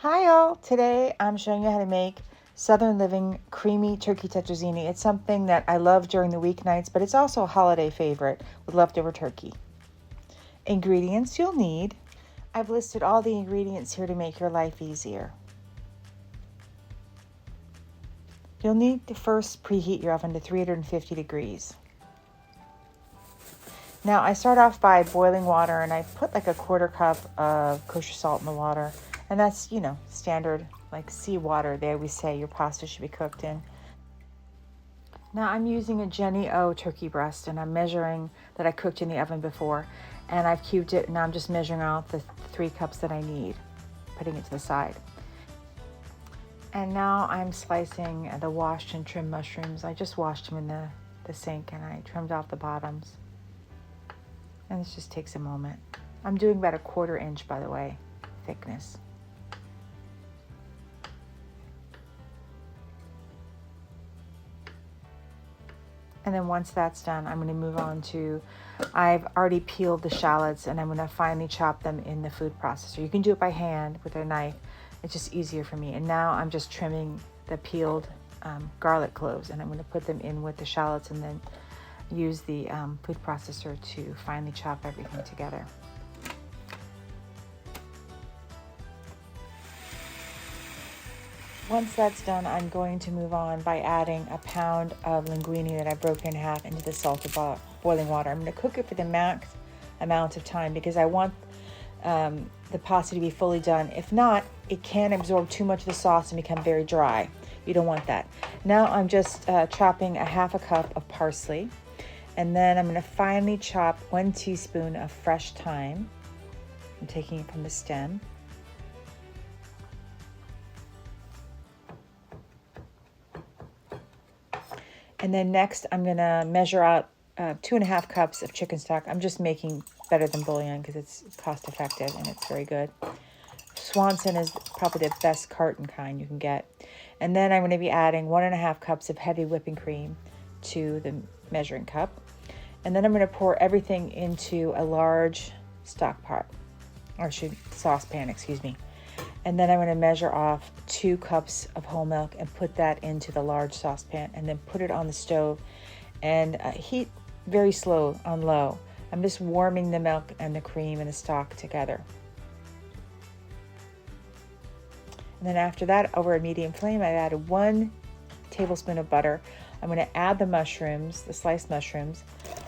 Hi all! Today I'm showing you how to make Southern Living Creamy Turkey Tetrazzini. It's something that I love during the weeknights, but it's also a holiday favorite with leftover turkey. Ingredients you'll need. I've listed all the ingredients here to make your life easier. You'll need to first preheat your oven to 350 degrees. Now I start off by boiling water, and I put like a quarter cup of kosher salt in the water. And that's, standard, like seawater they always say your pasta should be cooked in. Now I'm using a Jenny O turkey breast, and I'm measuring that I cooked in the oven before. And I've cubed it, and now I'm just measuring out the 3 cups that I need, putting it to the side. And now I'm slicing the washed and trimmed mushrooms. I just washed them in the sink, and I trimmed off the bottoms. And this just takes a moment. I'm doing about a 1/4 inch, by the way, thickness. And then once that's done, I'm going to move on to, I've already peeled the shallots, and I'm going to finely chop them in the food processor. You can do it by hand with a knife. It's just easier for me. And now I'm just trimming the peeled garlic cloves, and I'm going to put them in with the shallots and then use the food processor to finely chop everything together. Once that's done, I'm going to move on by adding a pound of linguine that I broke in half into the salted boiling water. I'm going to cook it for the max amount of time because I want the pasta to be fully done. If not, it can absorb too much of the sauce and become very dry. You don't want that. Now I'm just chopping a 1/2 cup of parsley, and then I'm going to finely chop 1 teaspoon of fresh thyme. I'm taking it from the stem. And then next, I'm going to measure out 2.5 cups of chicken stock. I'm just making better than bouillon because it's cost effective and it's very good. Swanson is probably the best carton kind you can get. And then I'm going to be adding 1.5 cups of heavy whipping cream to the measuring cup. And then I'm going to pour everything into a large saucepan. And then I'm going to measure off 2 cups of whole milk and put that into the large saucepan, and then put it on the stove and heat very slow on low. I'm just warming the milk and the cream and the stock together. And then after that, over a medium flame, I've added 1 tablespoon of butter. I'm going to add the mushrooms, the sliced mushrooms.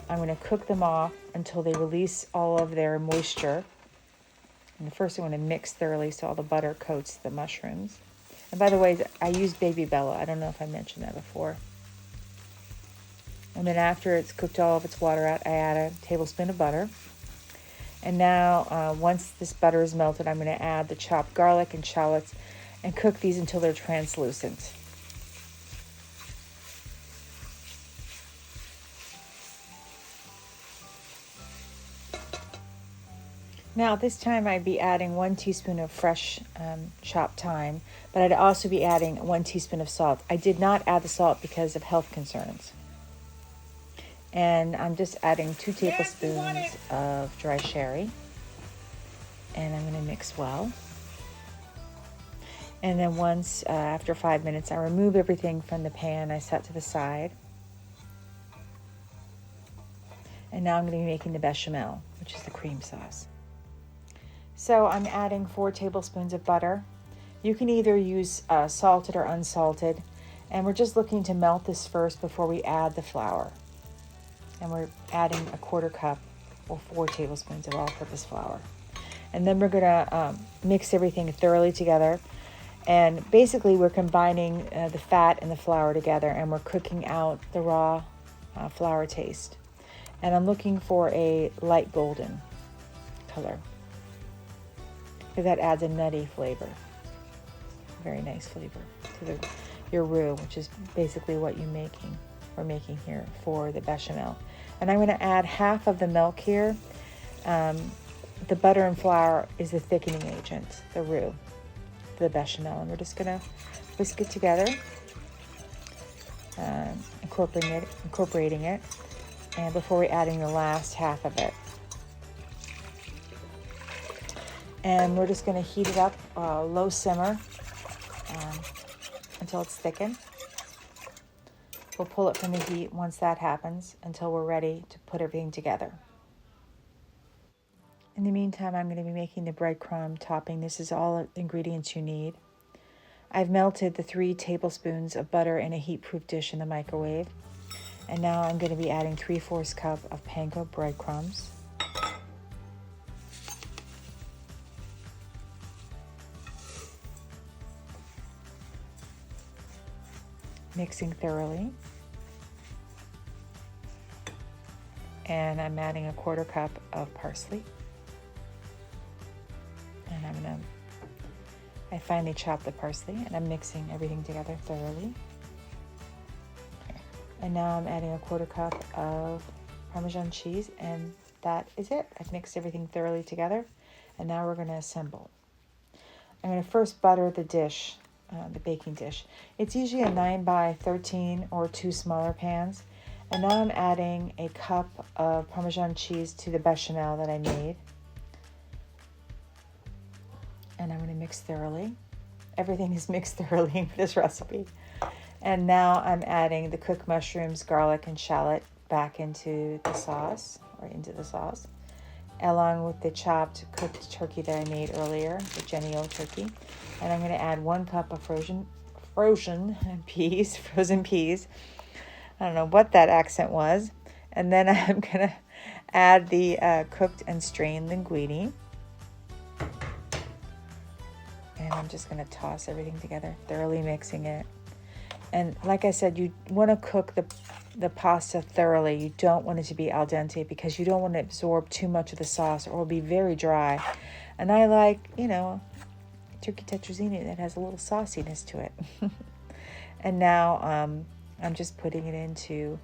I'm going to cook them off until they release all of their moisture. And first I want to mix thoroughly so all the butter coats the mushrooms. And by the way, I use baby Bella. I don't know if I mentioned that before. And then after it's cooked all of its water out, I add a tablespoon of butter. And now once this butter is melted, I'm going to add the chopped garlic and shallots and cook these until they're translucent. Now this time I'd be adding 1 teaspoon of fresh chopped thyme, but I'd also be adding 1 teaspoon of salt. I did not add the salt because of health concerns. And I'm just adding 2 tablespoons of dry sherry. And I'm going to mix well. And then once, after 5 minutes, I remove everything from the pan. I set to the side. And now I'm going to be making the bechamel, which is the cream sauce. So I'm adding 4 tablespoons of butter. You can either use salted or unsalted. And we're just looking to melt this first before we add the flour. And we're adding a 1/4 cup or 4 tablespoons of all-purpose flour. And then we're going to mix everything thoroughly together. And basically we're combining the fat and the flour together, and we're cooking out the raw flour taste. And I'm looking for a light golden color, because that adds a nutty flavor, very nice flavor to your roux, which is basically what we're making here for the bechamel. And I'm going to add half of the milk here. The butter and flour is the thickening agent, the roux, the bechamel, and we're just going to whisk it together, incorporating it, and before we're adding the last half of it. And we're just going to heat it up, low simmer, until it's thickened. We'll pull it from the heat once that happens until we're ready to put everything together. In the meantime, I'm going to be making the breadcrumb topping. This is all the ingredients you need. I've melted the 3 tablespoons of butter in a heat-proof dish in the microwave. And now I'm going to be adding 3/4 cup of panko breadcrumbs. Mixing thoroughly. And I'm adding a 1/4 cup of parsley. And I finely chopped the parsley, and I'm mixing everything together thoroughly. And now I'm adding a 1/4 cup of Parmesan cheese, and that is it. I've mixed everything thoroughly together, and now we're going to assemble. I'm going to first butter the dish, the baking dish. It's usually a 9x13 or 2 smaller pans. And now I'm adding a cup of Parmesan cheese to the bechamel that I made. And I'm going to mix thoroughly. Everything is mixed thoroughly in this recipe. And now I'm adding the cooked mushrooms, garlic, and shallot back into the sauce, along with the chopped cooked turkey that I made earlier, the Jenny-O turkey. And I'm going to add 1 cup of frozen peas. I don't know what that accent was. And then I'm going to add the cooked and strained linguine. And I'm just going to toss everything together, thoroughly mixing it. And like I said, you want to cook the pasta thoroughly. You don't want it to be al dente because you don't want to absorb too much of the sauce or it'll be very dry. And I like, turkey tetrazzini that has a little sauciness to it. And now I'm just putting it into,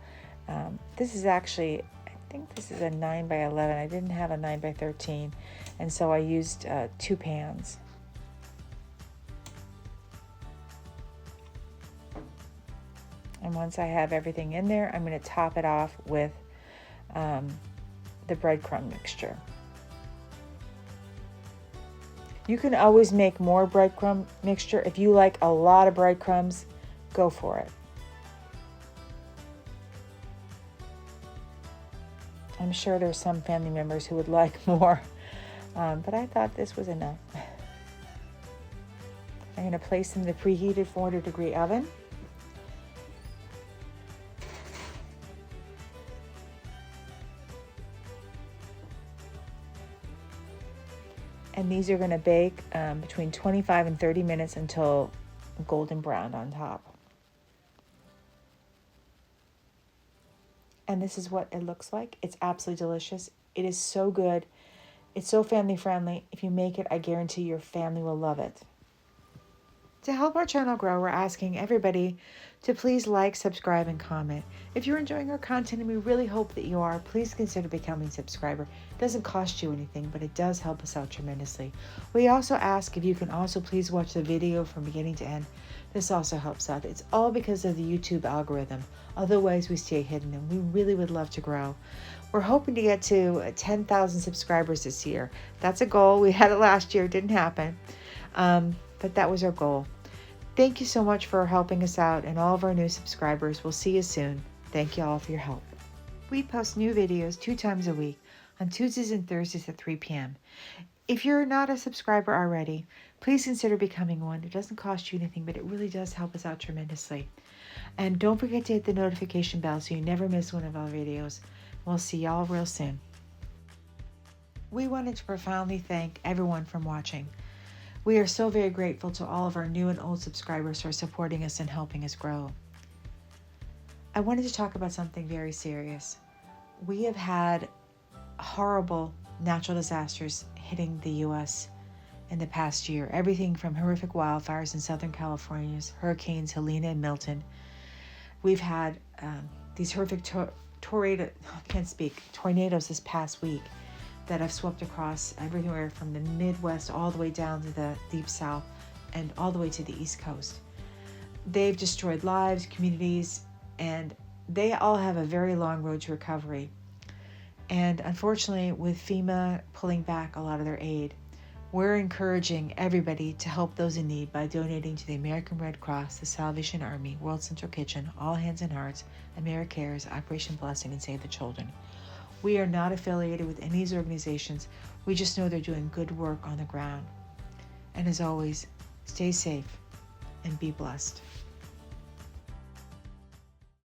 this is actually, I think this is a 9x11. I didn't have a 9x13. And so I used 2 pans. And once I have everything in there, I'm going to top it off with the breadcrumb mixture. You can always make more breadcrumb mixture. If you like a lot of breadcrumbs, go for it. I'm sure there's some family members who would like more, but I thought this was enough. I'm going to place in the preheated 400-degree oven. And these are going to bake between 25 and 30 minutes until golden brown on top. And this is what it looks like. It's absolutely delicious. It is so good. It's so family friendly. If you make it, I guarantee your family will love it. To help our channel grow, we're asking everybody to please like, subscribe, and comment. If you're enjoying our content, and we really hope that you are, please consider becoming a subscriber. It doesn't cost you anything, but it does help us out tremendously. We also ask if you can also please watch the video from beginning to end. This also helps out. It's all because of the YouTube algorithm. Otherwise, we stay hidden, and we really would love to grow. We're hoping to get to 10,000 subscribers this year. That's a goal. We had it last year. It didn't happen. But that was our goal. Thank you so much for helping us out and all of our new subscribers. We'll see you soon. Thank you all for your help. We post new videos 2 times a week on Tuesdays and Thursdays at 3 p.m. If you're not a subscriber already, please consider becoming one. It doesn't cost you anything, but it really does help us out tremendously. And don't forget to hit the notification bell so you never miss one of our videos. We'll see y'all real soon. We wanted to profoundly thank everyone for watching. We are so very grateful to all of our new and old subscribers for supporting us and helping us grow. I wanted to talk about something very serious. We have had horrible natural disasters hitting the U.S. in the past year. Everything from horrific wildfires in Southern California, hurricanes Helene and Milton. We've had these horrific tornadoes this past week that have swept across everywhere from the Midwest all the way down to the Deep South and all the way to the East Coast. They've destroyed lives, communities, and they all have a very long road to recovery. And unfortunately, with FEMA pulling back a lot of their aid, We're encouraging everybody to help those in need by donating to the American Red Cross, the Salvation Army, World Central Kitchen, All Hands and Hearts, AmeriCares, Operation Blessing, and Save the Children. We are not affiliated with any of these organizations. We just know they're doing good work on the ground. And as always, stay safe and be blessed.